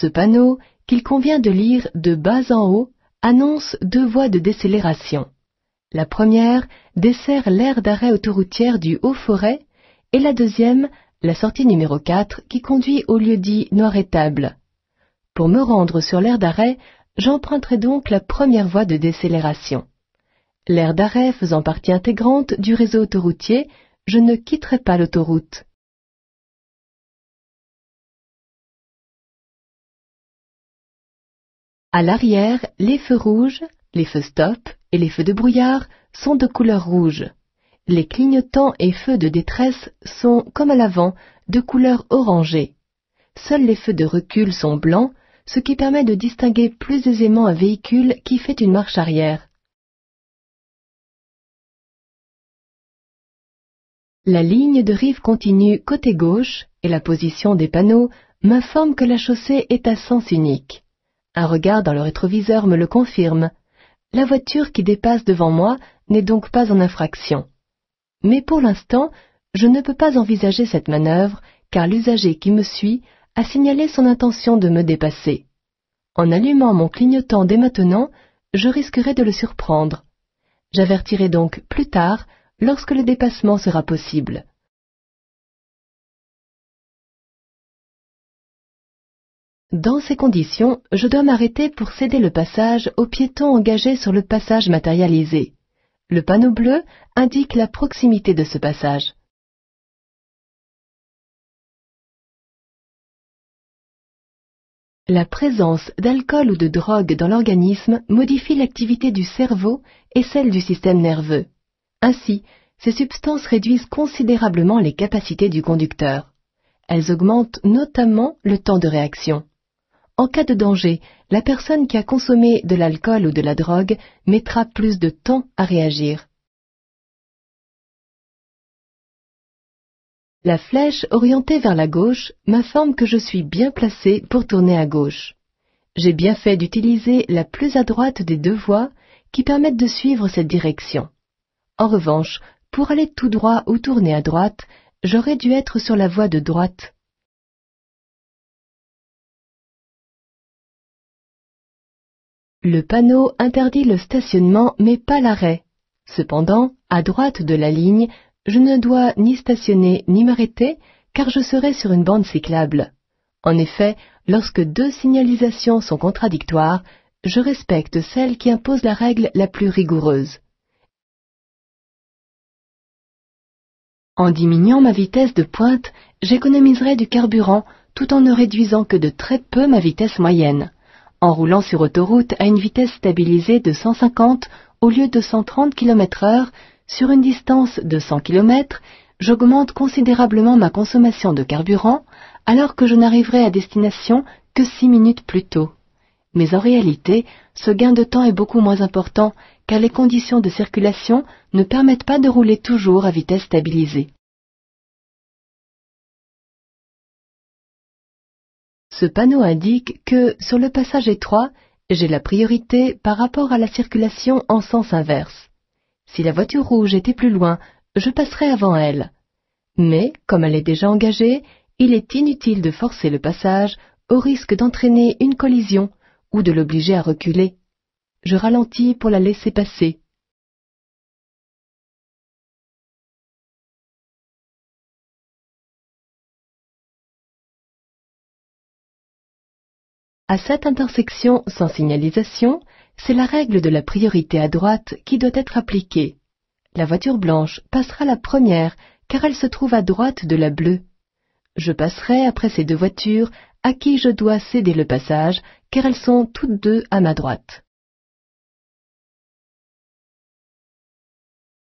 Ce panneau, qu'il convient de lire de bas en haut, annonce 2 voies de décélération. La première dessert l'aire d'arrêt autoroutière du Haut-Forêt et la deuxième, la sortie numéro 4 qui conduit au lieu-dit Noir-Étable. Pour me rendre sur l'aire d'arrêt, j'emprunterai donc la première voie de décélération. L'aire d'arrêt faisant partie intégrante du réseau autoroutier, je ne quitterai pas l'autoroute. À l'arrière, les feux rouges, les feux stop et les feux de brouillard sont de couleur rouge. Les clignotants et feux de détresse sont, comme à l'avant, de couleur orangée. Seuls les feux de recul sont blancs, ce qui permet de distinguer plus aisément un véhicule qui fait une marche arrière. La ligne de rive continue côté gauche et la position des panneaux m'informent que la chaussée est à sens unique. Un regard dans le rétroviseur me le confirme. La voiture qui dépasse devant moi n'est donc pas en infraction. Mais pour l'instant, je ne peux pas envisager cette manœuvre car l'usager qui me suit a signalé son intention de me dépasser. En allumant mon clignotant dès maintenant, je risquerai de le surprendre. J'avertirai donc plus tard lorsque le dépassement sera possible. Dans ces conditions, je dois m'arrêter pour céder le passage aux piétons engagés sur le passage matérialisé. Le panneau bleu indique la proximité de ce passage. La présence d'alcool ou de drogue dans l'organisme modifie l'activité du cerveau et celle du système nerveux. Ainsi, ces substances réduisent considérablement les capacités du conducteur. Elles augmentent notamment le temps de réaction. En cas de danger, la personne qui a consommé de l'alcool ou de la drogue mettra plus de temps à réagir. La flèche orientée vers la gauche m'informe que je suis bien placé pour tourner à gauche. J'ai bien fait d'utiliser la plus à droite des 2 voies qui permettent de suivre cette direction. En revanche, pour aller tout droit ou tourner à droite, j'aurais dû être sur la voie de droite. Le panneau interdit le stationnement mais pas l'arrêt. Cependant, à droite de la ligne, je ne dois ni stationner ni m'arrêter car je serai sur une bande cyclable. En effet, lorsque 2 signalisations sont contradictoires, je respecte celle qui impose la règle la plus rigoureuse. En diminuant ma vitesse de pointe, j'économiserai du carburant tout en ne réduisant que de très peu ma vitesse moyenne. En roulant sur autoroute à une vitesse stabilisée de 150 au lieu de 130 km/h sur une distance de 100 km, j'augmente considérablement ma consommation de carburant alors que je n'arriverai à destination que 6 minutes plus tôt. Mais en réalité, ce gain de temps est beaucoup moins important car les conditions de circulation ne permettent pas de rouler toujours à vitesse stabilisée. Ce panneau indique que, sur le passage étroit, j'ai la priorité par rapport à la circulation en sens inverse. Si la voiture rouge était plus loin, je passerai avant elle. Mais, comme elle est déjà engagée, il est inutile de forcer le passage au risque d'entraîner une collision ou de l'obliger à reculer. Je ralentis pour la laisser passer. À cette intersection sans signalisation, c'est la règle de la priorité à droite qui doit être appliquée. La voiture blanche passera la première car elle se trouve à droite de la bleue. Je passerai après ces 2 voitures à qui je dois céder le passage car elles sont toutes 2 à ma droite.